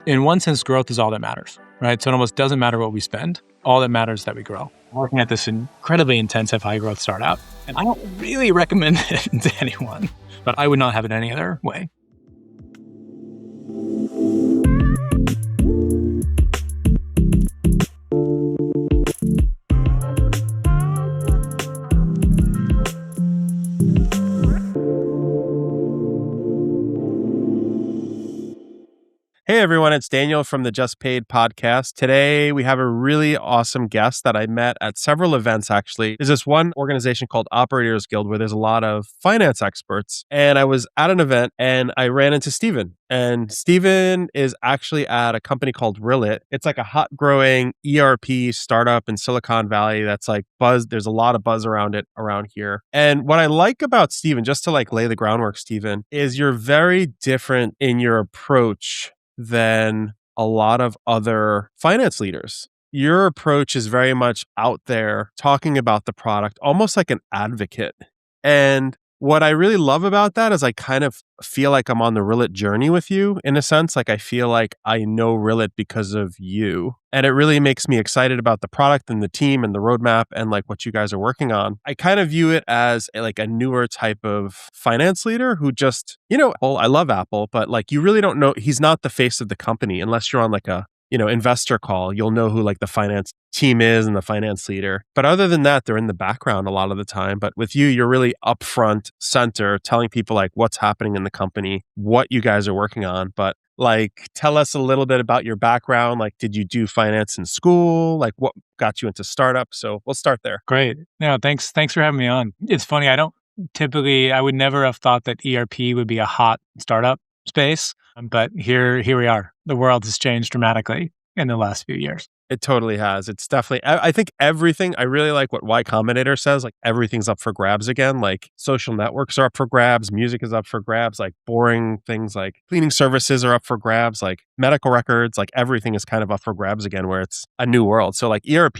In one sense, growth is all that matters, right? So it almost doesn't matter what we spend. All that matters is that we grow. I'm working at this incredibly intensive high growth startup, and I don't really recommend it to anyone, but I would not have it any other way. Hey everyone, it's Daniel from the Just Paid podcast. Today we have a really awesome guest that I met at several events actually. There's this one organization called Operators Guild where there's a lot of finance experts. And I was at an event and I ran into Stephen. And Stephen is actually at a company called Rillet. It's like a hot growing ERP startup in Silicon Valley that's like buzz. There's a lot of buzz around it around here. And what I like about Stephen, just to like lay the groundwork, Stephen, is you're very different in your approach than a lot of other finance leaders. Your approach is very much out there talking about the product, almost like an advocate. And what I really love about that is I kind of feel like I'm on the Rillet journey with you in a sense. Like I feel like I know Rillet because of you. And it really makes me excited about the product and the team and the roadmap and like what you guys are working on. I kind of view it as like a newer type of finance leader who just, I love Apple, but like you really don't know, he's not the face of the company unless you're on like a investor call. You'll know who like the finance team is and the finance leader. But other than that, they're in the background a lot of the time. But with you, you're really upfront center, telling people like what's happening in the company, what you guys are working on. But like, tell us a little bit about your background. Like, did you do finance in school? Like, what got you into startups? So we'll start there. Great. No, thanks for having me on. It's funny. I would never have thought that ERP would be a hot startup space. But here we are. The world has changed dramatically in the last few years. It totally has. It's definitely, I think everything, I really like what Y Combinator says, like everything's up for grabs again. Like social networks are up for grabs, music is up for grabs, like boring things like cleaning services are up for grabs, like medical records, like everything is kind of up for grabs again, where it's a new world. So like ERP,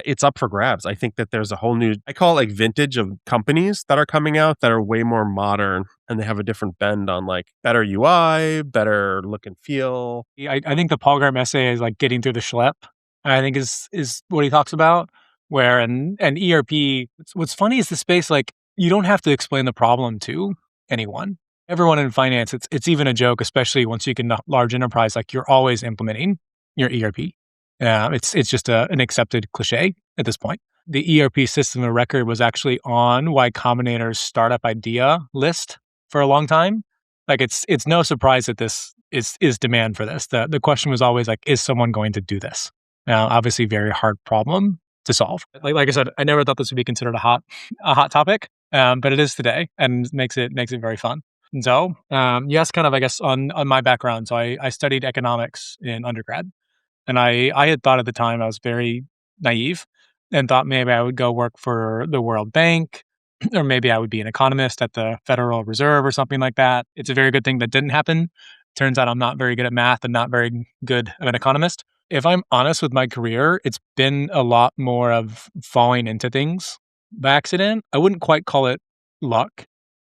it's up for grabs. I think that there's a whole new, I call it like vintage of companies that are coming out that are way more modern and they have a different bend on like better UI, better look and feel. I think the Paul Graham essay is like getting through the schlep. I think is what he talks about, where an ERP, what's funny is the space, like you don't have to explain the problem to anyone. Everyone in finance, it's even a joke, especially once you get a large enterprise, like you're always implementing your ERP. It's just an accepted cliche at this point. The ERP system of record was actually on Y Combinator's startup idea list for a long time. Like it's no surprise that this is demand for this. The question was always like, is someone going to do this? Obviously, very hard problem to solve. Like I said, I never thought this would be considered a hot topic, but it is today, and makes it very fun. And so, yes, kind of, I guess, on my background. So I studied economics in undergrad, and I had thought at the time I was very naive and thought maybe I would go work for the World Bank, or maybe I would be an economist at the Federal Reserve or something like that. It's a very good thing that didn't happen. Turns out I'm not very good at math and not very good of an economist. If I'm honest with my career, it's been a lot more of falling into things by accident. I wouldn't quite call it luck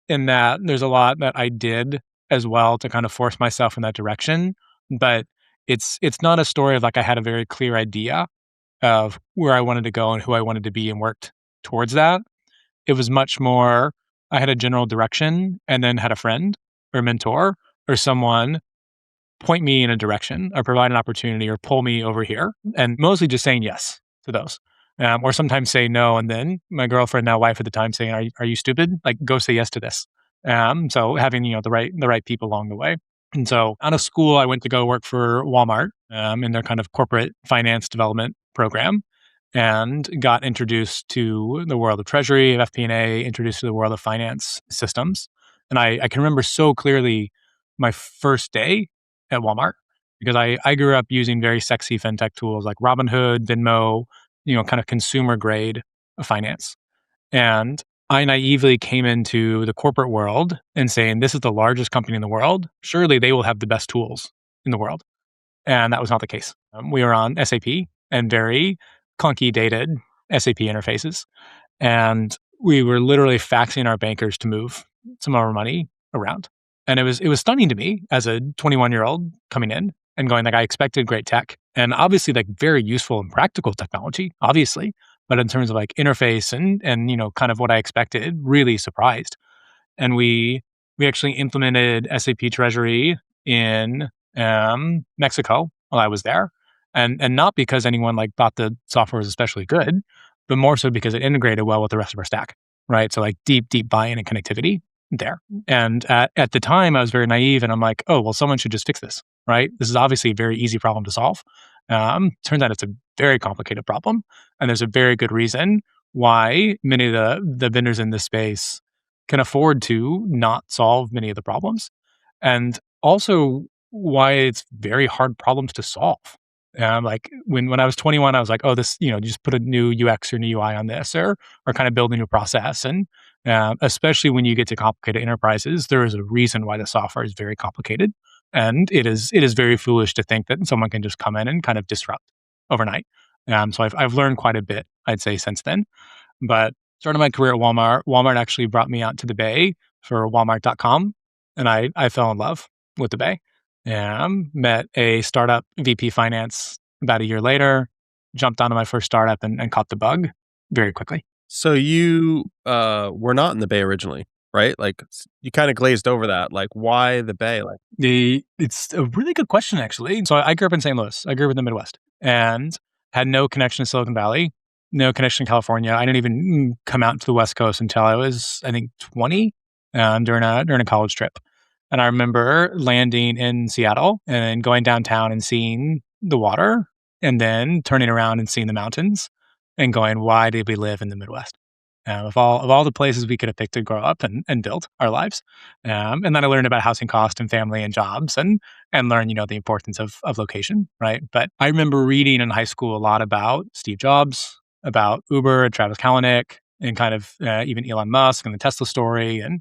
in that there's a lot that I did as well to kind of force myself in that direction. But it's not a story of like I had a very clear idea of where I wanted to go and who I wanted to be and worked towards that. It was much more, I had a general direction and then had a friend or mentor or someone point me in a direction or provide an opportunity or pull me over here, and mostly just saying yes to those. Or sometimes say no, and then my girlfriend, now wife at the time, saying, are you stupid? Like, go say yes to this. So having, the right people along the way. And so out of school, I went to go work for Walmart in their kind of corporate finance development program, and got introduced to the world of Treasury, of FP&A, introduced to the world of finance systems. And I can remember so clearly my first day at Walmart, because I grew up using very sexy fintech tools like Robinhood, Venmo, kind of consumer grade finance. And I naively came into the corporate world and saying, this is the largest company in the world. Surely they will have the best tools in the world. And that was not the case. We were on SAP and very clunky dated SAP interfaces. And we were literally faxing our bankers to move some of our money around. And it was stunning to me as a 21-year-old coming in and going like, I expected great tech and obviously like very useful and practical technology, obviously. But in terms of like interface and kind of what I expected, really surprised. And we actually implemented SAP Treasury in Mexico while I was there, and not because anyone like thought the software was especially good, but more so because it integrated well with the rest of our stack, right? So like deep buy-in and connectivity there. And at the time, I was very naive, and I'm like, oh well, someone should just fix this, right? This is obviously a very easy problem to solve. Turns out it's a very complicated problem, and there's a very good reason why many of the vendors in this space can afford to not solve many of the problems, and also why it's very hard problems to solve. Like when I was 21, I was like, oh, this, just put a new UX or new UI on this, or kind of build a new process. And especially when you get to complicated enterprises, there is a reason why the software is very complicated, and it is very foolish to think that someone can just come in and kind of disrupt overnight. So I've learned quite a bit, I'd say, since then. But started my career at Walmart. Walmart actually brought me out to the Bay for Walmart.com, and I fell in love with the Bay. Met a startup VP finance about a year later, jumped onto my first startup and caught the bug very quickly. So you were not in the Bay originally, right? Like you kind of glazed over that. Like why the Bay? Like It's a really good question, actually. So I grew up in St. Louis. I grew up in the Midwest and had no connection to Silicon Valley, no connection to California. I didn't even come out to the West Coast until I was, I think, 20 during a college trip. And I remember landing in Seattle and then going downtown and seeing the water and then turning around and seeing the mountains and going, why did we live in the Midwest? Of all the places we could have picked to grow up and build our lives. And then I learned about housing cost and family and jobs and learn, the importance of location, right? But I remember reading in high school a lot about Steve Jobs, about Uber, Travis Kalanick, and kind of even Elon Musk and the Tesla story. And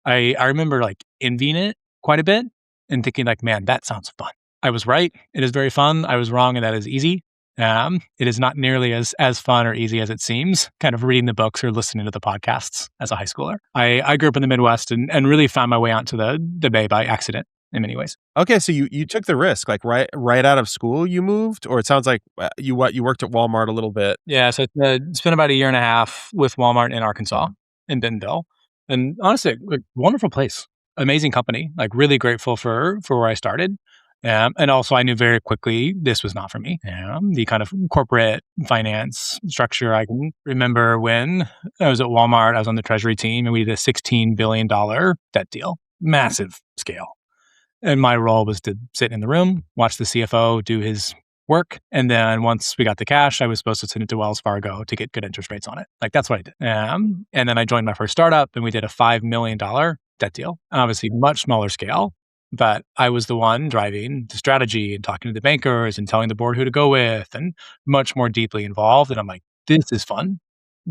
I remember like envying it quite a bit and thinking like, man, that sounds fun. I was right. It is very fun. I was wrong, and that is easy. It is not nearly as fun or easy as it seems, kind of reading the books or listening to the podcasts as a high schooler. I grew up in the Midwest and really found my way out to the Bay by accident in many ways. okay, so you took the risk, like right out of school you moved, or it sounds like you worked at Walmart a little bit. Yeah, so it's been about a year and a half with Walmart in Arkansas, in Bentonville. And honestly, like, wonderful place, amazing company, like really grateful for where I started. And also, I knew very quickly this was not for me. The kind of corporate finance structure. I can remember when I was at Walmart, I was on the Treasury team, and we did a $16 billion debt deal, massive scale. And my role was to sit in the room, watch the CFO do his work. And then once we got the cash, I was supposed to send it to Wells Fargo to get good interest rates on it. Like that's what I did. And then I joined my first startup and we did a $5 million debt deal, obviously much smaller scale. But I was the one driving the strategy and talking to the bankers and telling the board who to go with and much more deeply involved. And I'm like, this is fun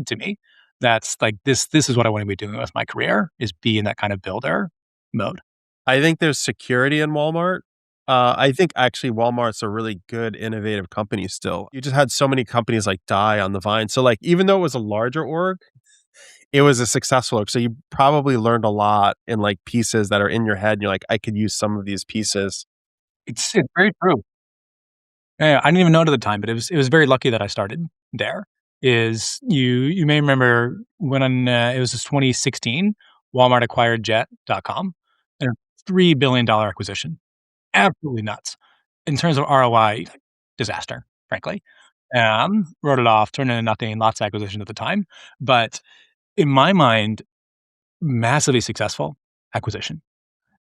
to me. That's like, this is what I want to be doing with my career, is be in that kind of builder mode. I think there's security in Walmart. I think actually Walmart's a really good, innovative company still. You just had so many companies like die on the vine. So like, even though it was a larger org, it was a successful org. So you probably learned a lot in like pieces that are in your head. And you're like, I could use some of these pieces. It's very true. Yeah, I didn't even know it at the time, but it was very lucky that I started there. Is you may remember when it was just 2016, Walmart acquired Jet.com, a $3 billion acquisition. Absolutely nuts. In terms of ROI, disaster, frankly. Wrote it off, turned into nothing, lots of acquisition at the time. But in my mind, massively successful acquisition.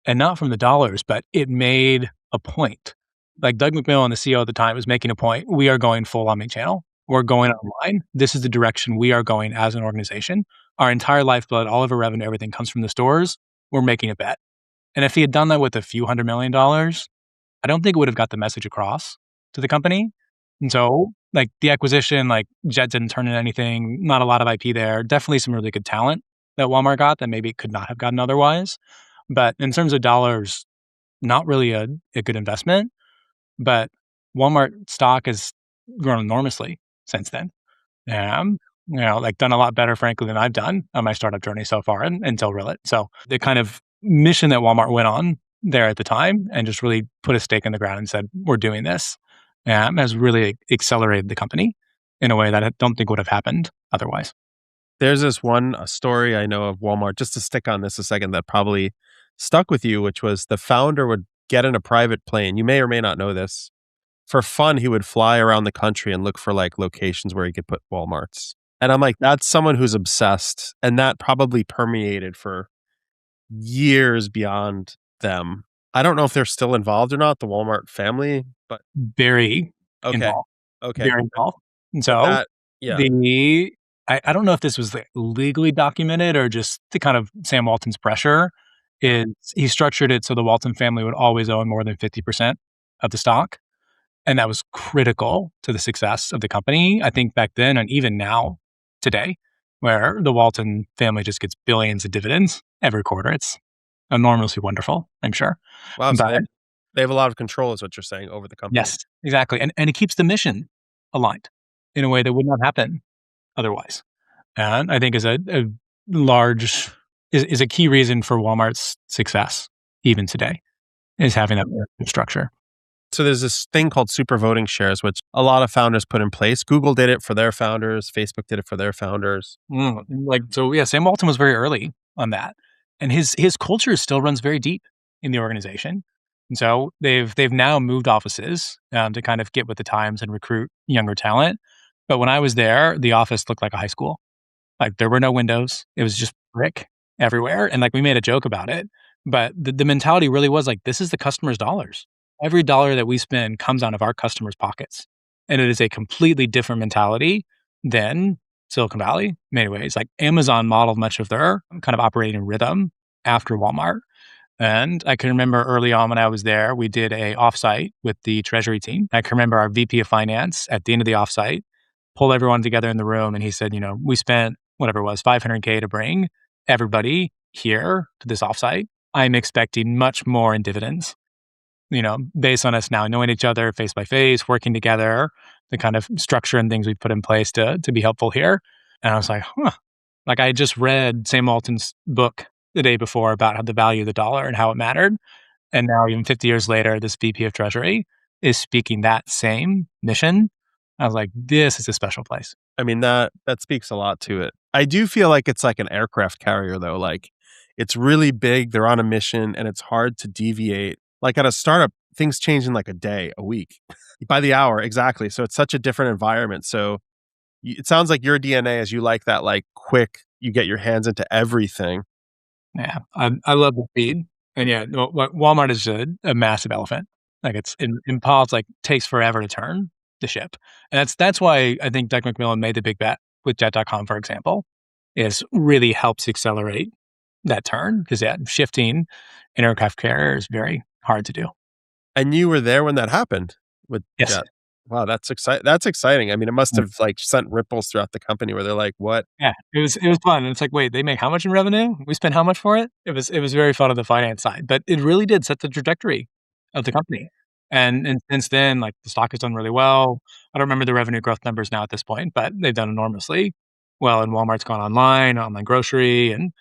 And not from the dollars, but it made a point. Like Doug McMillan, the CEO at the time, was making a point. We are going full omnichannel. We're going online. This is the direction we are going as an organization. Our entire lifeblood, all of our revenue, everything comes from the stores. We're making a bet. And if he had done that with a few $100 million, I don't think it would have got the message across to the company. And so, like the acquisition, like Jet didn't turn in anything, not a lot of IP there. Definitely some really good talent that Walmart got that maybe it could not have gotten otherwise. But in terms of dollars, not really a good investment. But Walmart stock has grown enormously since then. Like done a lot better, frankly, than I've done on my startup journey so far until Rillet. So the kind of mission that Walmart went on there at the time and just really put a stake in the ground and said, we're doing this, has really accelerated the company in a way that I don't think would have happened otherwise. There's this one story I know of Walmart, just to stick on this a second, that probably stuck with you, which was the founder would get in a private plane. You may or may not know this. For fun, he would fly around the country and look for like locations where he could put Walmarts. And I'm like, that's someone who's obsessed. And that probably permeated for years beyond them. I don't know if they're still involved or not, the Walmart family, but Very okay. involved, Okay. very involved. And But so that, yeah. the I don't know if this was like legally documented or just the kind of Sam Walton's pressure is he structured it so the Walton family would always own more than 50% of the stock. And that was critical to the success of the company, I think back then and even now today, where the Walton family just gets billions of dividends every quarter. It's enormously wonderful, I'm sure. Wow. So But they have a lot of control, is what you're saying, over the company. yes, exactly. And it keeps the mission aligned in a way that would not happen otherwise. And I think is a large is a key reason for Walmart's success even today is having that structure. So there's this thing called super voting shares, which a lot of founders put in place. Google did it for their founders. Facebook did it for their founders. Sam Walton was very early on that, and his culture still runs very deep in the organization. And so they've now moved offices to kind of get with the times and recruit younger talent. But when I was there, the office looked like a high school. Like there were no windows. It was just brick everywhere. And like we made a joke about it. But the mentality really was like, this is the customer's dollars. Every dollar that we spend comes out of our customers' pockets. And it is a completely different mentality than Silicon Valley in many ways. Like Amazon modeled much of their kind of operating rhythm after Walmart. And I can remember early on when I was there, we did a offsite with the Treasury team. I can remember our VP of finance at the end of the offsite pulled everyone together in the room and he said, we spent whatever it was, $500K to bring everybody here to this offsite. I'm expecting much more in dividends, based on us now knowing each other face by face, working together, the kind of structure and things we put in place to be helpful here. And I was like, like I just read Sam Walton's book the day before about how the value of the dollar and how it mattered. And now even 50 years later, this VP of Treasury is speaking that same mission. I was like, this is a special place. I mean, that speaks a lot to it. I do feel like it's like an aircraft carrier, though. Like it's really big. They're on a mission and it's hard to deviate. Like at a startup, things change in like a day, a week, by the hour. Exactly. So it's such a different environment. So it sounds like your DNA is you like that, like quick, you get your hands into everything. Yeah. I love the speed. And yeah, Walmart is a massive elephant. Like it's in pods, like takes forever to turn the ship. And that's why I think Doug McMillan made the big bet with Jet.com, for example, is really helps accelerate that turn because shifting an aircraft carrier is very hard to do. And you were there when that happened with Yes. Jet. Wow, that's exciting. That's exciting. I mean, it must have like sent ripples throughout the company where they're like, "What?" Yeah, it was fun. And it's like, wait, they make how much in revenue? We spend how much for it? It was very fun on the finance side, but it really did set the trajectory of the company. And since then, like the stock has done really well. I don't remember the revenue growth numbers now at this point, but they've done enormously well. And Walmart's gone online grocery, and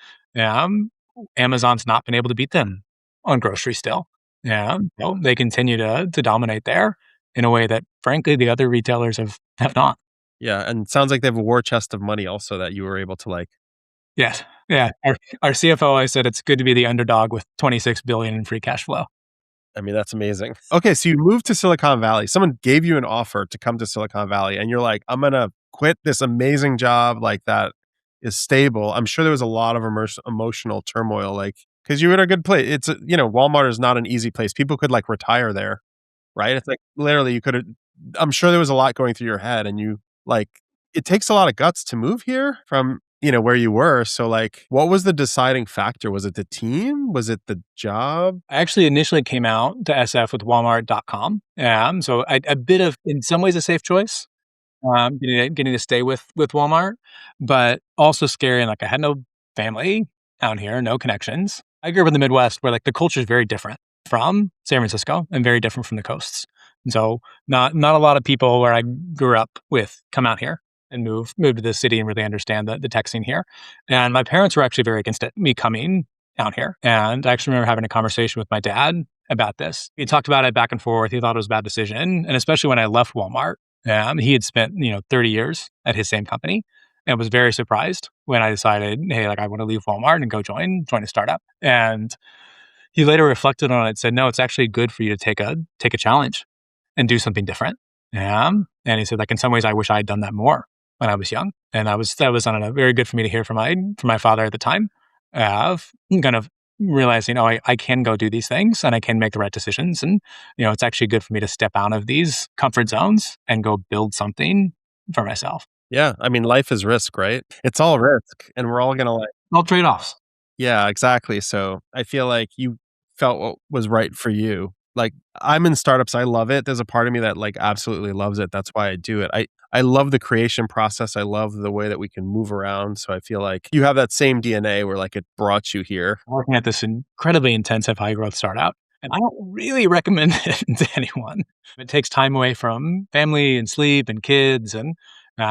Amazon's not been able to beat them on grocery still. Yeah, they continue to dominate there in a way that, frankly, the other retailers have not. Yeah, and it sounds like they have a war chest of money also that you were able to like. Yes. Yeah. Our CFO, I said, it's good to be the underdog with 26 billion in free cash flow. I mean, that's amazing. Okay, so you moved to Silicon Valley. Someone gave you an offer to come to Silicon Valley, and you're like, I'm going to quit this amazing job like that is stable. I'm sure there was a lot of emotional turmoil, like, because you were in a good place. It's, Walmart is not an easy place. People could like retire there, right? It's like literally you could have, I'm sure there was a lot going through your head, and you like, it takes a lot of guts to move here from, where you were. So like, what was the deciding factor? Was it the team? Was it the job? I actually initially came out to SF with Walmart.com. So a bit of, in some ways, a safe choice, getting to stay with Walmart, but also scary. And like I had no family out here, no connections. I grew up in the Midwest where like the culture is very different from San Francisco and very different from the coasts. And so not a lot of people where I grew up with come out here and move to the city and really understand the tech scene here. And my parents were actually very against it, me coming down here. And I actually remember having a conversation with my dad about this. He talked about it back and forth. He thought it was a bad decision. And especially when I left Walmart, he had spent, 30 years at his same company and was very surprised when I decided, hey, like I want to leave Walmart and go join a startup. And he later reflected on it and said, no, it's actually good for you to take a challenge and do something different. And he said, like, in some ways, I wish I had done that more when I was young. And that was, I don't know, very good for me to hear from my father at the time of kind of realizing, oh, I can go do these things and I can make the right decisions. And, it's actually good for me to step out of these comfort zones and go build something for myself. Yeah. I mean, life is risk, right? It's all risk. And we're all going to All trade-offs. yeah, exactly. So I feel like you felt what was right for you. Like I'm in startups, I love it. There's a part of me that like absolutely loves it. That's why I do it. I love the creation process. I love the way that we can move around. So I feel like you have that same DNA where like it brought you here. Working at this incredibly intensive high growth startup. And I don't really recommend it to anyone. It takes time away from family and sleep and kids and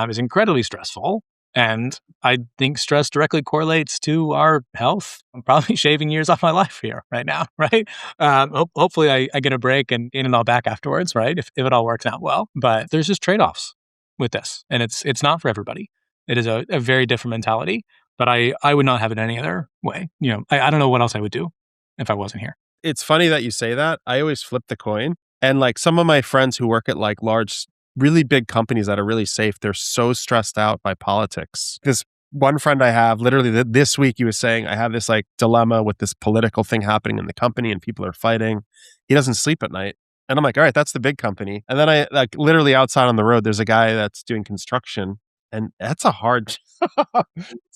is incredibly stressful. And I think stress directly correlates to our health. I'm probably shaving years off my life here right now, right? Hopefully I get a break and gain it all back afterwards, right? If it all works out well. But there's just trade-offs with this. And it's not for everybody. It is a very different mentality. But I would not have it any other way. I don't know what else I would do if I wasn't here. It's funny that you say that. I always flip the coin. And like some of my friends who work at like large, really big companies that are really safe, they're so stressed out by politics. This one friend I have, literally this week, he was saying, I have this like dilemma with this political thing happening in the company and people are fighting. He doesn't sleep at night. And I'm like, all right, that's the big company. And then I like literally outside on the road, there's a guy that's doing construction and that's a hard so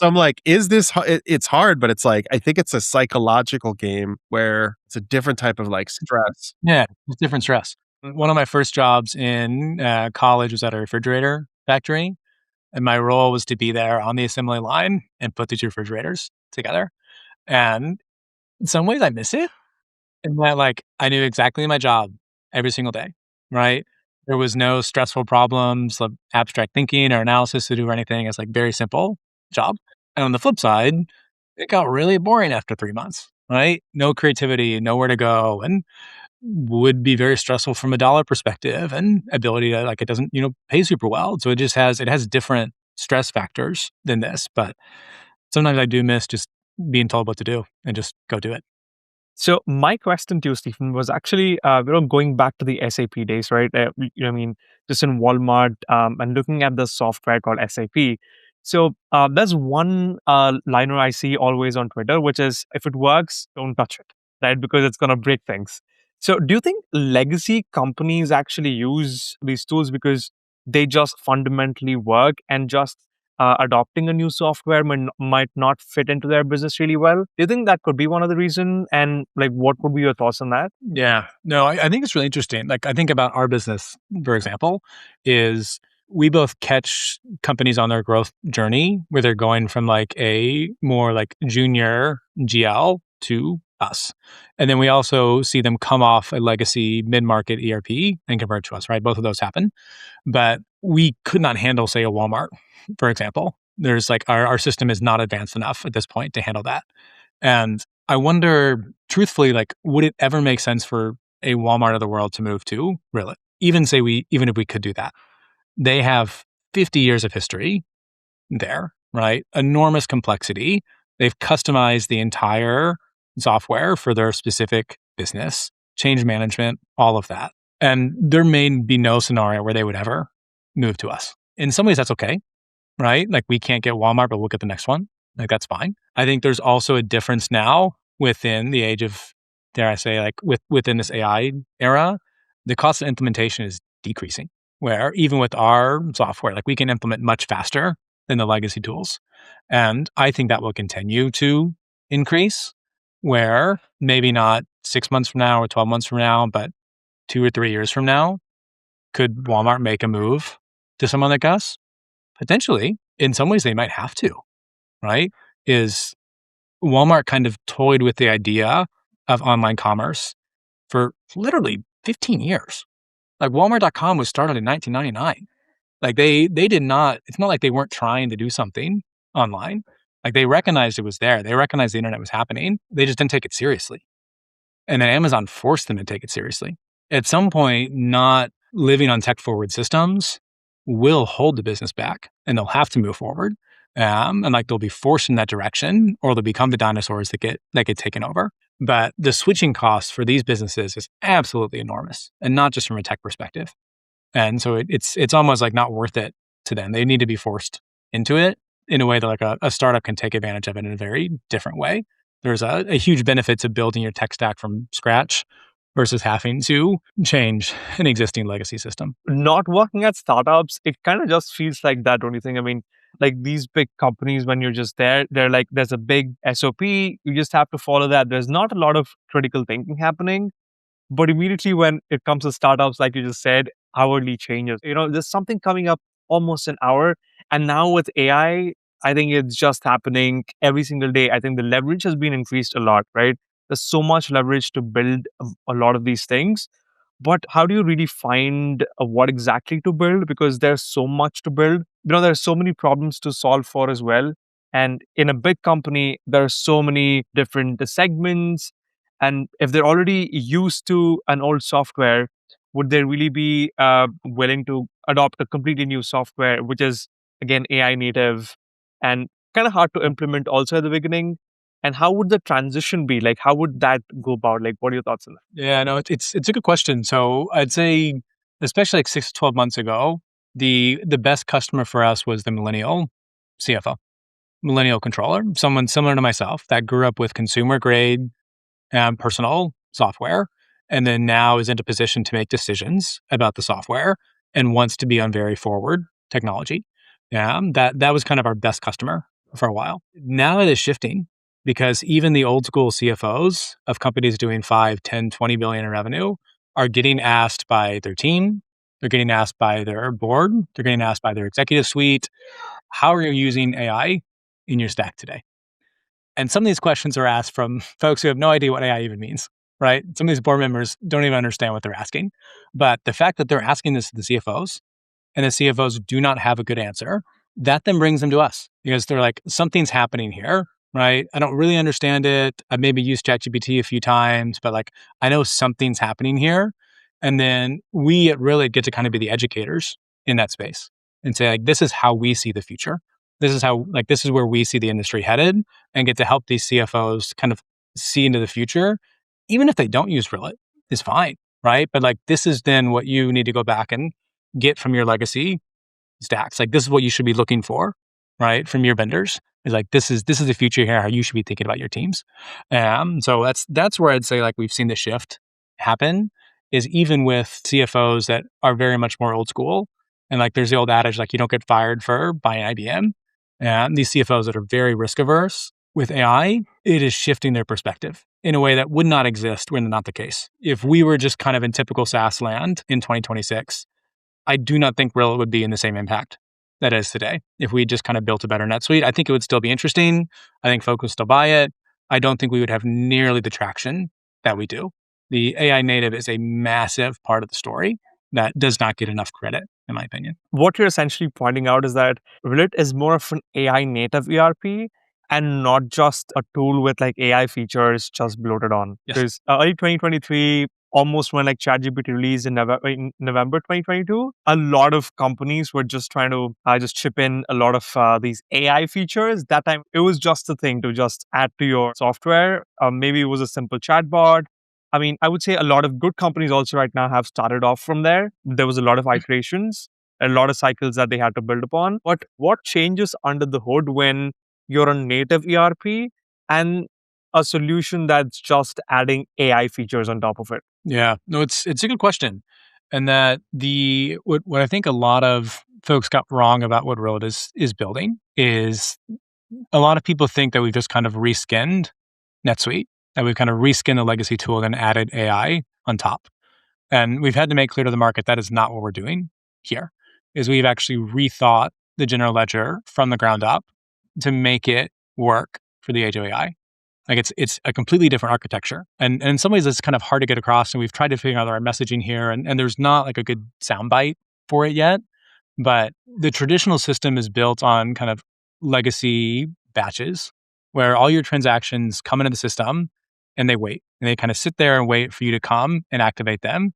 I'm like, is this it's hard, but it's like I think it's a psychological game where it's a different type of like stress. Yeah, it's different stress. One of my first jobs in college was at a refrigerator factory. And my role was to be there on the assembly line and put these refrigerators together. And in some ways, I miss it. In that, like, I knew exactly my job every single day, right? There was no stressful problems, like abstract thinking or analysis to do or anything. It's like very simple job. And on the flip side, it got really boring after 3 months, right? No creativity, nowhere to go, and would be very stressful from a dollar perspective and ability to like it doesn't, pay super well. So it has different stress factors than this. But sometimes I do miss just being told what to do and just go do it. So my question to you, Stephen, was actually, going back to the SAP days, right? I mean, just in Walmart and looking at the software called SAP. So there's one liner I see always on Twitter, which is, if it works, don't touch it, right? Because it's going to break things. So do you think legacy companies actually use these tools because they just fundamentally work and just adopting a new software might not fit into their business really well? Do you think that could be one of the reason? And like, what would be your thoughts on that? Yeah, no, I think it's really interesting. Like I think about our business, for example, is we both catch companies on their growth journey where they're going from like a more like junior GL to us. And then we also see them come off a legacy mid-market ERP and convert to us, right? Both of those happen. But we could not handle, say, a Walmart, for example. There's like our system is not advanced enough at this point to handle that. And I wonder, truthfully, like, would it ever make sense for a Walmart of the world to move to Rillet? Even if we could do that. They have 50 years of history there, right? Enormous complexity. They've customized the entire software for their specific business, change management, all of that. And there may be no scenario where they would ever move to us. In some ways, that's okay, right? Like we can't get Walmart, but we'll get the next one. Like that's fine. I think there's also a difference now within the age of, dare I say, like within this AI era, the cost of implementation is decreasing. Where even with our software, like we can implement much faster than the legacy tools. And I think that will continue to increase, where maybe not 6 months from now or 12 months from now, but 2 or 3 years from now, could Walmart make a move to someone like us? Potentially. In some ways, they might have to, right? Is Walmart kind of toyed with the idea of online commerce for literally 15 years. Like Walmart.com was started in 1999. Like they did not, it's not like they weren't trying to do something online. Like they recognized it was there. They recognized the internet was happening. They just didn't take it seriously. And then Amazon forced them to take it seriously. At some point, not living on tech forward systems will hold the business back and they'll have to move forward. And like they'll be forced in that direction or they'll become the dinosaurs that get taken over. But the switching cost for these businesses is absolutely enormous and not just from a tech perspective. And so it's almost like not worth it to them. They need to be forced into it in a way that like a startup can take advantage of it in a very different way. There's a huge benefit to building your tech stack from scratch versus having to change an existing legacy system. Not working at startups, it kind of just feels like that, don't you think? I mean, like these big companies, when you're just there, they're like, there's a big SOP, you just have to follow that. There's not a lot of critical thinking happening. But immediately when it comes to startups, like you just said, hourly changes. There's something coming up almost an hour. And now with AI, I think it's just happening every single day. I think the leverage has been increased a lot, right? There's so much leverage to build a lot of these things. But how do you really find what exactly to build? Because there's so much to build. There's so many problems to solve for as well. And in a big company, there are so many different segments. And if they're already used to an old software, would they really be willing to adopt a completely new software, which is, again, AI native and kind of hard to implement also at the beginning? And how would the transition be? Like, how would that go about? Like, what are your thoughts on that? Yeah, no, it's a good question. So I'd say, especially like 6 to 12 months ago, the best customer for us was the millennial CFO, millennial controller, someone similar to myself that grew up with consumer grade personal software, and then now is in a position to make decisions about the software and wants to be on very forward technology. Yeah, that was kind of our best customer for a while. Now it is shifting because even the old school CFOs of companies doing 5, 10, 20 billion in revenue are getting asked by their team, they're getting asked by their board, they're getting asked by their executive suite, how are you using AI in your stack today? And some of these questions are asked from folks who have no idea what AI even means, right? Some of these board members don't even understand what they're asking. But the fact that they're asking this to the CFOs and the CFOs do not have a good answer, that then brings them to us because they're like, something's happening here, right? I don't really understand it. I've maybe used ChatGPT a few times, but like, I know something's happening here. And then we at Rillet get to kind of be the educators in that space and say, like, this is how we see the future. This is where we see the industry headed and get to help these CFOs kind of see into the future. Even if they don't use Rillet, is fine, right? But like, this is then what you need to go back and get from your legacy stacks. Like, this is what you should be looking for, right? From your vendors. Is like, this is the future here, how you should be thinking about your teams. So that's where I'd say like we've seen the shift happen is even with CFOs that are very much more old school. And like, there's the old adage, like, you don't get fired for buying IBM. And these CFOs that are very risk averse with AI, it is shifting their perspective in a way that would not exist when not the case. If we were just kind of in typical SaaS land in 2026, I do not think Rillet would be in the same impact that is today. If we just kind of built a better NetSuite, I think it would still be interesting. I think folks would still buy it. I don't think we would have nearly the traction that we do. The AI native is a massive part of the story that does not get enough credit, in my opinion. What you're essentially pointing out is that Rillet is more of an AI native ERP and not just a tool with like AI features just bloated on. Yes. Because early 2023, almost when like ChatGPT released in November 2022, a lot of companies were just trying to just chip in a lot of these AI features. That time, it was just a thing to just add to your software. Maybe it was a simple chatbot. I mean, I would say a lot of good companies also right now have started off from there. There was a lot of iterations, a lot of cycles that they had to build upon. But what changes under the hood when you're a native ERP and a solution that's just adding AI features on top of it? Yeah, no, it's a good question. And that what I think a lot of folks got wrong about what Rillet is building is a lot of people think that we've just kind of reskinned NetSuite, that we've kind of reskinned the legacy tool and added AI on top. And we've had to make clear to the market that is not what we're doing here, is we've actually rethought the general ledger from the ground up to make it work for the age of AI. Like it's a completely different architecture. And in some ways it's kind of hard to get across. And we've tried to figure out our messaging here. And there's not like a good soundbite for it yet. But the traditional system is built on kind of legacy batches where all your transactions come into the system and they wait. And they kind of sit there and wait for you to come and activate them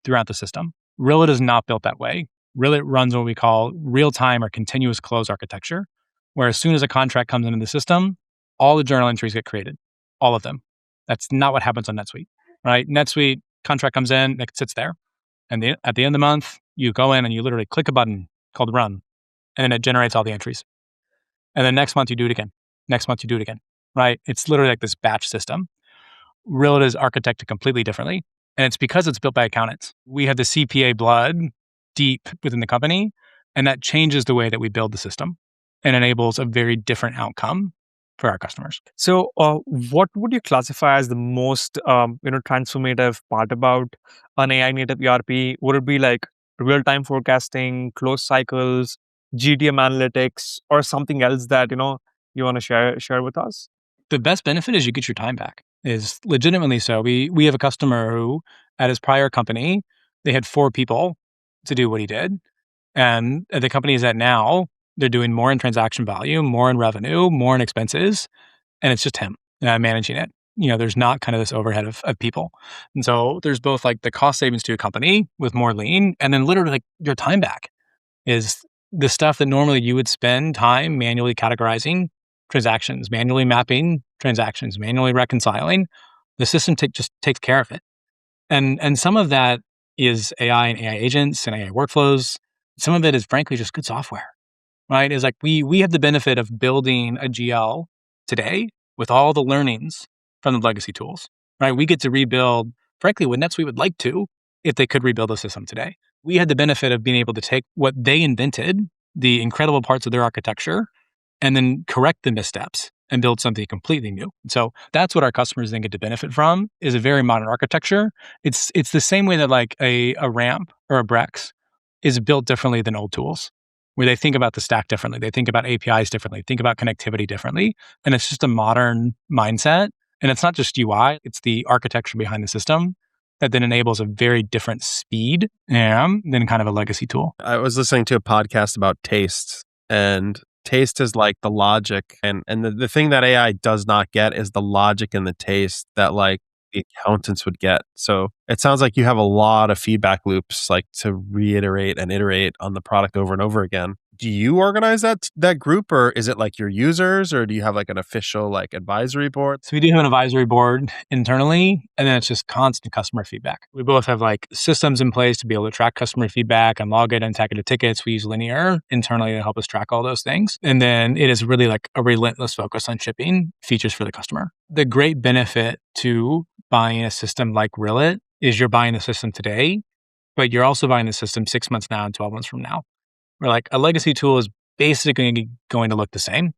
throughout the system. Rillet is not built that way. Rillet runs what we call real-time or continuous close architecture, where as soon as a contract comes into the system, all the journal entries get created, all of them. That's not what happens on NetSuite, right? NetSuite contract comes in, it sits there. And at the end of the month, you go in and you literally click a button called run, and then it generates all the entries. And then next month you do it again. Next month you do it again, right? It's literally like this batch system. Rillet is architected completely differently. And it's because it's built by accountants. We have the CPA blood deep within the company, and that changes the way that we build the system and enables a very different outcome for our customers. So, what would you classify as the most, transformative part about an AI-native ERP? Would it be like real-time forecasting, close cycles, GTM analytics, or something else that you want to share with us? The best benefit is you get your time back. Is legitimately so. We have a customer who, at his prior company, they had 4 people to do what he did, and at the company he's at now, they're doing more in transaction value, more in revenue, more in expenses, and it's just him managing it. There's not kind of this overhead of people. And so there's both like the cost savings to a company with more lean, and then literally like your time back is the stuff that normally you would spend time manually categorizing transactions, manually mapping transactions, manually reconciling. The system just takes care of it. And some of that is AI and AI agents and AI workflows. Some of it is frankly just good software. Right? Is like we have the benefit of building a GL today with all the learnings from the legacy tools. Right? We get to rebuild, frankly, what NetSuite would like to if they could rebuild the system today. We had the benefit of being able to take what they invented, the incredible parts of their architecture, and then correct the missteps and build something completely new. So that's what our customers then get to benefit from, is a very modern architecture. It's the same way that like a ramp or a Brex is built differently than old tools, where they think about the stack differently. They think about APIs differently, think about connectivity differently. And it's just a modern mindset. And it's not just UI, it's the architecture behind the system that then enables a very different speed than kind of a legacy tool. I was listening to a podcast about taste, and taste is like the logic. And the thing that AI does not get is the logic and the taste that like the accountants would get. So it sounds like you have a lot of feedback loops, like to reiterate and iterate on the product over and over again. Do you organize that group, or is it like your users, or do you have like an official like advisory board? So we do have an advisory board internally, and then it's just constant customer feedback. We both have like systems in place to be able to track customer feedback and log it and tag it to tickets. We use Linear internally to help us track all those things. And then it is really like a relentless focus on shipping features for the customer. The great benefit to buying a system like Rillet is you're buying the system today, but you're also buying the system 6 months now and 12 months from now. Where like a legacy tool is basically going to look the same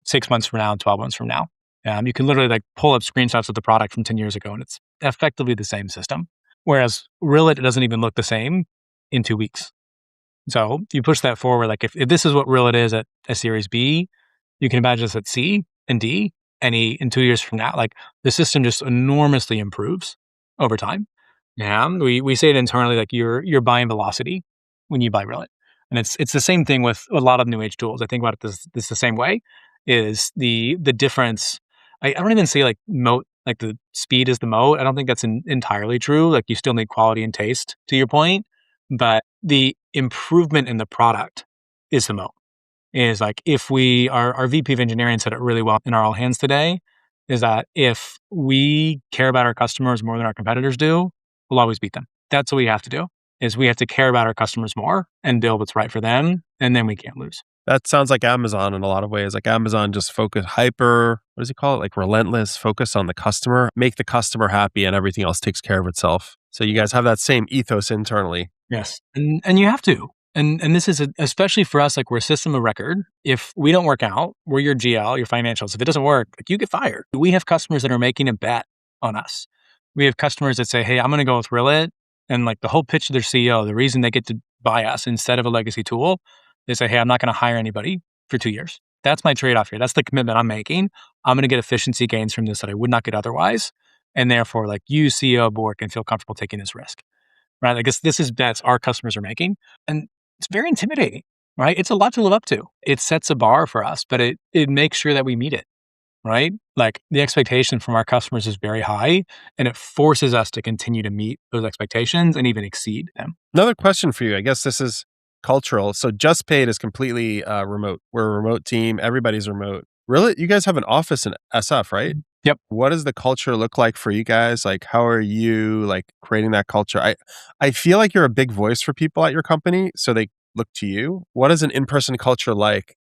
6 months from now and 12 months from now. You can literally like pull up screenshots of the product from 10 years ago and it's effectively the same system. Whereas Rillet doesn't even look the same in 2 weeks. So you push that forward, like if this is what Rillet is at a Series B, you can imagine this at C and D, and in 2 years from now, like the system just enormously improves over time. We say it internally, like you're buying velocity when you buy Rillet. And it's the same thing with a lot of new age tools. I think about it this the same way, is the difference. I don't even say like moat, like the speed is the moat. I don't think that's entirely true. Like you still need quality and taste, to your point, but the improvement in the product is the moat. Is like if our VP of engineering said it really well in our all hands today, is that if we care about our customers more than our competitors do, we'll always beat them. That's what we have to do. Is we have to care about our customers more and build what's right for them, and then we can't lose. That sounds like Amazon in a lot of ways. Like Amazon just focus what does he call it? Like relentless focus on the customer, make the customer happy, and everything else takes care of itself. So you guys have that same ethos internally. Yes. And you have to. And this is especially for us, like we're a system of record. If we don't work out, we're your GL, your financials. If it doesn't work, like you get fired. We have customers that are making a bet on us. We have customers that say, hey, I'm going to go with Rillet. And like the whole pitch to their CEO, the reason they get to buy us instead of a legacy tool, they say, hey, I'm not going to hire anybody for 2 years. That's my trade-off here. That's the commitment I'm making. I'm going to get efficiency gains from this that I would not get otherwise. And therefore, like you, CEO, board, can feel comfortable taking this risk. Right? I guess this is bets our customers are making. And it's very intimidating. right? It's a lot to live up to. It sets a bar for us, but it makes sure that we meet it, right? Like the expectation from our customers is very high, and it forces us to continue to meet those expectations and even exceed them. Another question for you. I guess this is cultural. So Just Paid is completely remote. We're a remote team. Everybody's remote. Really? You guys have an office in SF, right? Yep. What does the culture look like for you guys? Like, how are you like creating that culture? I feel like you're a big voice for people at your company, so they look to you. What is an in-person culture like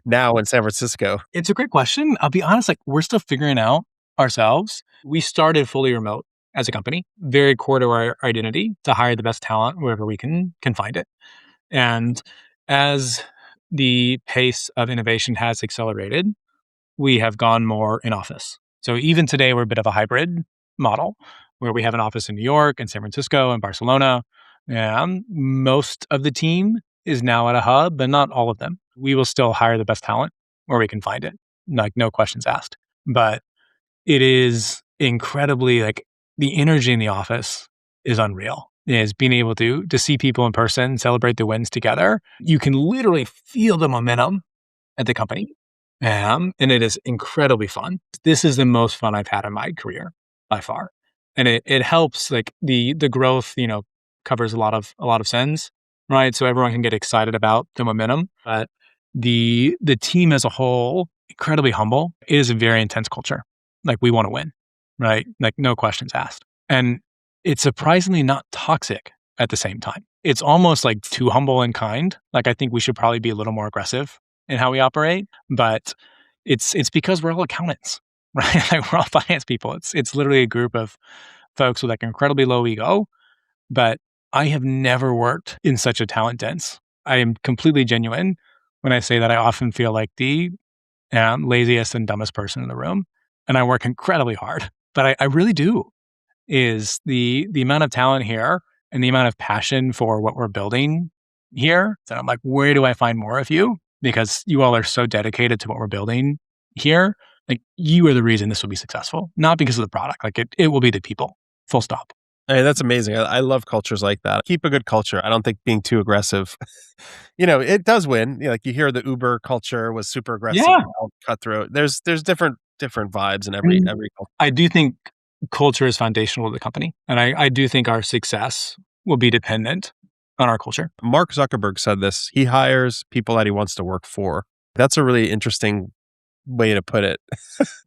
now in San Francisco? It's a great question. I'll be honest, like we're still figuring out ourselves. We started fully remote as a company, very core to our identity to hire the best talent wherever we can find it. And as the pace of innovation has accelerated, we have gone more in office. So even today, we're a bit of a hybrid model where we have an office in New York and San Francisco and Barcelona. And most of the team is now at a hub, but not all of them. We will still hire the best talent where we can find it, like no questions asked. But it is incredibly like the energy in the office is unreal. Is being able to see people in person, celebrate the wins together. You can literally feel the momentum at the company. And it is incredibly fun. This is the most fun I've had in my career by far. And it helps like the growth, covers a lot of sins, right? So everyone can get excited about the momentum. But the team as a whole, incredibly humble. It is a very intense culture. Like we want to win, right? Like no questions asked. And it's surprisingly not toxic at the same time. It's almost like too humble and kind. Like I think we should probably be a little more aggressive in how we operate, but it's because we're all accountants, right? Like we're all finance people. It's literally a group of folks with like incredibly low ego, but I have never worked in such a talent dense. I am completely genuine when I say that I often feel like the laziest and dumbest person in the room, and I work incredibly hard. But I really do. Is the amount of talent here and the amount of passion for what we're building here. So I'm like, where do I find more of you? Because you all are so dedicated to what we're building here. Like you are the reason this will be successful, not because of the product. Like it will be the people. Full stop. Hey, that's amazing. I love cultures like that. Keep a good culture. I don't think being too aggressive, it does win. Like you hear the Uber culture was super aggressive, Yeah. cutthroat. There's different vibes in every And every culture. I do think culture is foundational to the company. And I do think our success will be dependent on our culture. Mark Zuckerberg said this. He hires people that he wants to work for. That's a really interesting way to put it.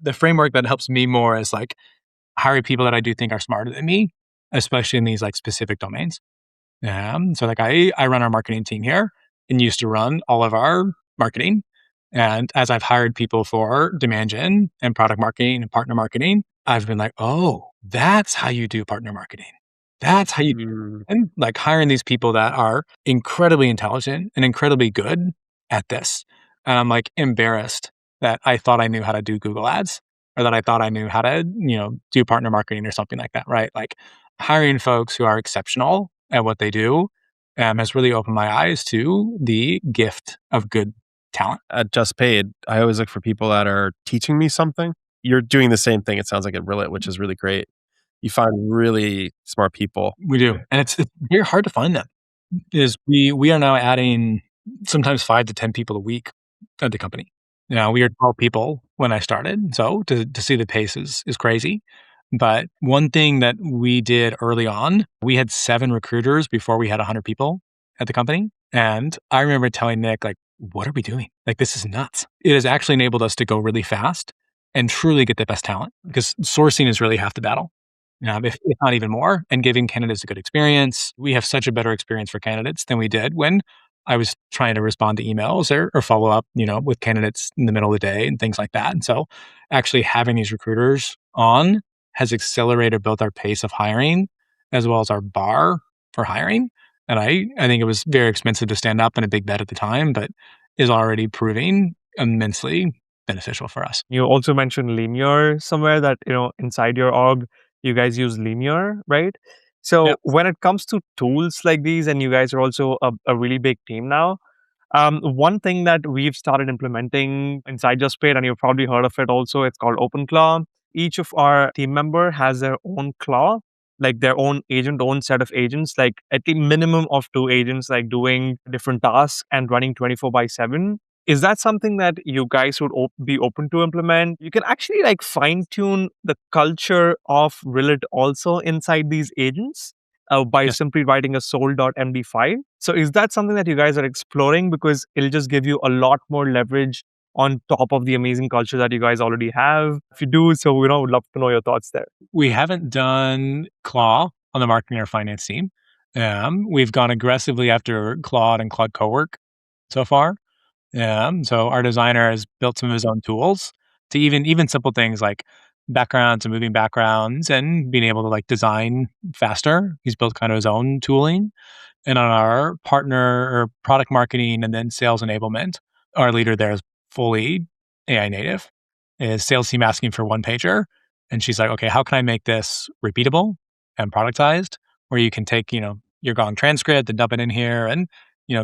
The framework that helps me more is like hire people that I do think are smarter than me, especially in these like specific domains. So like I run our marketing team here and used to run all of our marketing. And as I've hired people for demand gen and product marketing and partner marketing, I've been like, oh, that's how you do partner marketing. That's how you do. And like hiring these people that are incredibly intelligent and incredibly good at this. And I'm like embarrassed that I thought I knew how to do Google ads or that I thought I knew how to, do partner marketing or something like that, right? Like hiring folks who are exceptional at what they do has really opened my eyes to the gift of good talent. At Just Paid, I always look for people that are teaching me something. You're doing the same thing, it sounds like at Rillet, which is really great. You find really smart people. We do. And it's very hard to find them. Is we are now adding sometimes 5 to 10 people a week at the company. Now we are 12 people when I started. So to see the pace is crazy. But one thing that we did early on, we had 7 recruiters before we had 100 people at the company. And I remember telling Nick, like, what are we doing? Like, this is nuts. It has actually enabled us to go really fast and truly get the best talent because sourcing is really half the battle. If not even more, and giving candidates a good experience. We have such a better experience for candidates than we did when I was trying to respond to emails or follow up, with candidates in the middle of the day and things like that. And so actually having these recruiters on has accelerated both our pace of hiring as well as our bar for hiring. And I think it was very expensive to stand up in a big bet at the time, but is already proving immensely beneficial for us. You also mentioned Linear somewhere that, inside your org, you guys use Linear, right? So Yep. when it comes to tools like these, and you guys are also a really big team now, one thing that we've started implementing inside Just Paid, and you've probably heard of it also, it's called OpenClaw. Each of our team member has their own claw like their own own set of agents, like at the minimum of two agents, like doing different tasks and running 24/7. Is that something that you guys would be open to implement? You can actually like fine tune the culture of Rillet also inside these agents by Yes, simply writing a soul.md file. So is that something that you guys are exploring? Because it'll just give you a lot more leverage on top of the amazing culture that you guys already have. If you do, so would love to know your thoughts there. we haven't done Claw on the marketing or finance team. We've gone aggressively after Claude and Claude Cowork so far. So our designer has built some of his own tools to even simple things like backgrounds and moving backgrounds and being able to like design faster. He's built kind of his own tooling. And on our partner or product marketing and then sales enablement, our leader there is fully AI native. Is sales team asking for one pager, and she's like, okay, how can I make this repeatable and productized, where you can take your Gong transcript and dump it in here, and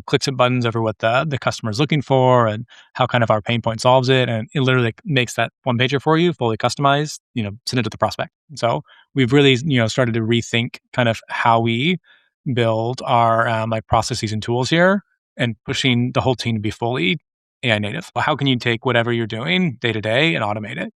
clicks and buttons over what the customer is looking for and how kind of our pain point solves it, and it literally makes that one pager for you, fully customized. Send it to the prospect. So we've really started to rethink kind of how we build our like processes and tools here, and pushing the whole team to be fully AI native. How can you take whatever you're doing day to day and automate it?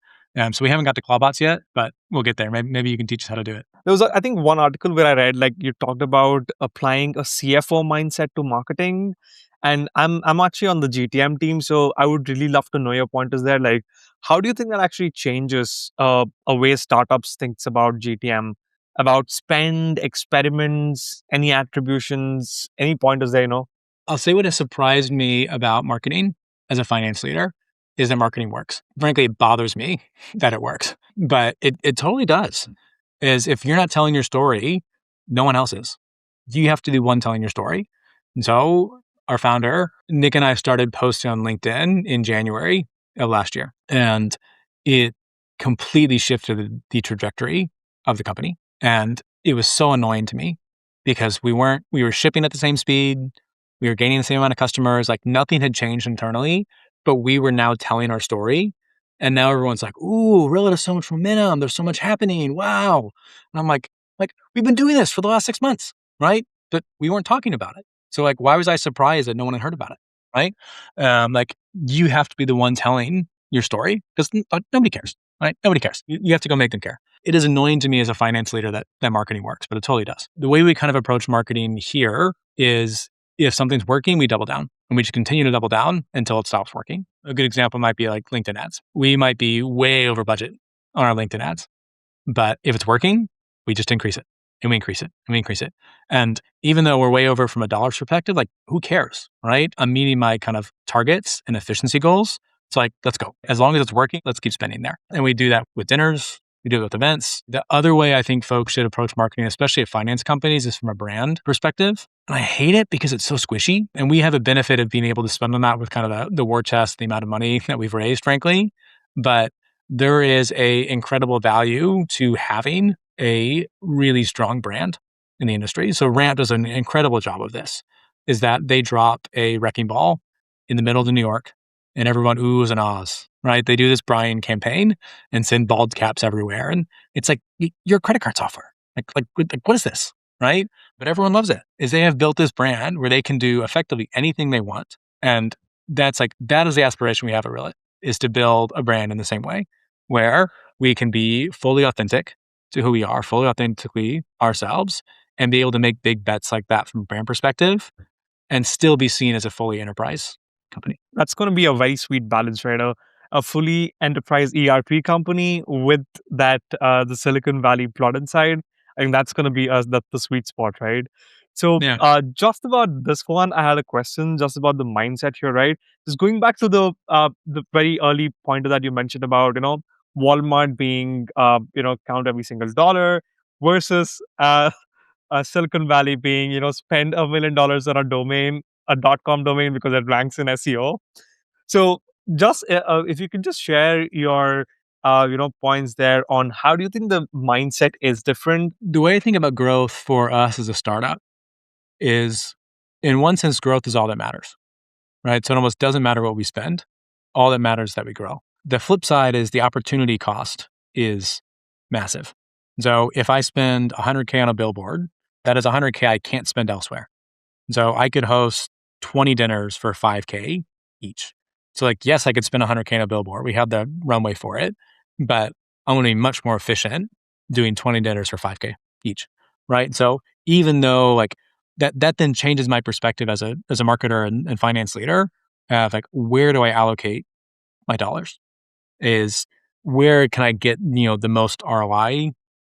So we haven't got to Clawbots yet, but we'll get there. Maybe you can teach us how to do it. There was, I think, one article where I read like you talked about applying a CFO mindset to marketing, and I'm actually on the GTM team, so I would really love to know your pointers there. Like, how do you think that actually changes a way startups thinks about GTM, about spend, experiments, any attributions, any pointers there? I'll say what has surprised me about marketing as a finance leader is that marketing works. Frankly, it bothers me that it works, but it totally does. Is if you're not telling your story, no one else is. You have to be the one telling your story. And so our founder, Nick, and I started posting on LinkedIn in January of last year, and it completely shifted the trajectory of the company. And it was so annoying to me because we were shipping at the same speed. We were gaining the same amount of customers. Like nothing had changed internally, but we were now telling our story. And now everyone's like, ooh, really, there's so much momentum. There's so much happening. Wow. And I'm like, we've been doing this for the last 6 months, right? But we weren't talking about it. So like, why was I surprised that no one had heard about it, right? Like you have to be the one telling your story because nobody cares, right? Nobody cares. You have to go make them care. It is annoying to me as a finance leader that marketing works, but it totally does. The way we kind of approach marketing here is if something's working, we double down, and we just continue to double down until it stops working. A good example might be like LinkedIn ads. We might be way over budget on our LinkedIn ads, but if it's working, we just increase it, and we increase it, and we increase it. And even though we're way over from a dollar perspective, like who cares, right? I'm meeting my kind of targets and efficiency goals. It's like, let's go. As long as it's working, let's keep spending there. And we do that with dinners. We do it with events. The other way I think folks should approach marketing, especially at finance companies, is from a brand perspective. And I hate it because it's so squishy. And we have a benefit of being able to spend on that with kind of the war chest, the amount of money that we've raised, frankly. But there is a incredible value to having a really strong brand in the industry. So Ramp does an incredible job of this, is that they drop a wrecking ball in the middle of New York and everyone oohs and ahs, right? They do this Brian campaign and send bald caps everywhere. And it's like, you're a credit card software. Like what is this, right? But everyone loves it, is they have built this brand where they can do effectively anything they want. And that is the aspiration we have at Rillet, is to build a brand in the same way where we can be fully authentic to who we are, fully authentically ourselves, and be able to make big bets like that from a brand perspective and still be seen as a fully enterprise company. That's going to be a very sweet balance, right? A fully enterprise ERP company with that the Silicon Valley plot inside. I think that's going to be the sweet spot, right? So, Yeah. just about this one, I had a question just about the mindset here, right? Just going back to the very early pointer that you mentioned about, Walmart being, count every single dollar versus Silicon Valley being, spend $1 million on a domain, a .com domain because it ranks in SEO. So just if you could just share your points there on how do you think the mindset is different? The way I think about growth for us as a startup is, in one sense, growth is all that matters, right? So it almost doesn't matter what we spend. All that matters is that we grow. The flip side is the opportunity cost is massive. So if I spend 100K on a billboard, that is 100K I can't spend elsewhere. So I could host 20 dinners for 5K each. So like, yes, I could spend 100K on a billboard. We have the runway for it, but I'm going to be much more efficient doing 20 dinners for 5K each, right? So even though like that then changes my perspective as a marketer and finance leader of like, where do I allocate my dollars? Is where can I get, the most ROI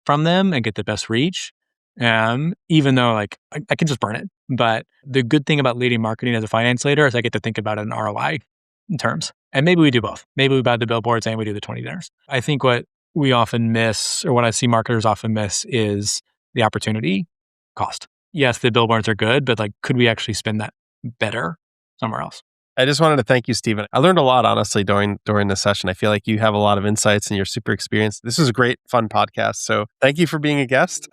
from them and get the best reach? Even though like I can just burn it. But the good thing about leading marketing as a finance leader is I get to think about it in ROI in terms. And maybe we do both. Maybe we buy the billboards and we do the 20 dinners. I think what we often miss, or what I see marketers often miss, is the opportunity cost. Yes, the billboards are good, but like, could we actually spend that better somewhere else? I just wanted to thank you, Stephen. I learned a lot, honestly, during this session. I feel like you have a lot of insights and you're super experienced. This was a great, fun podcast. So thank you for being a guest.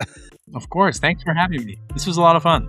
Of course. Thanks for having me. This was a lot of fun.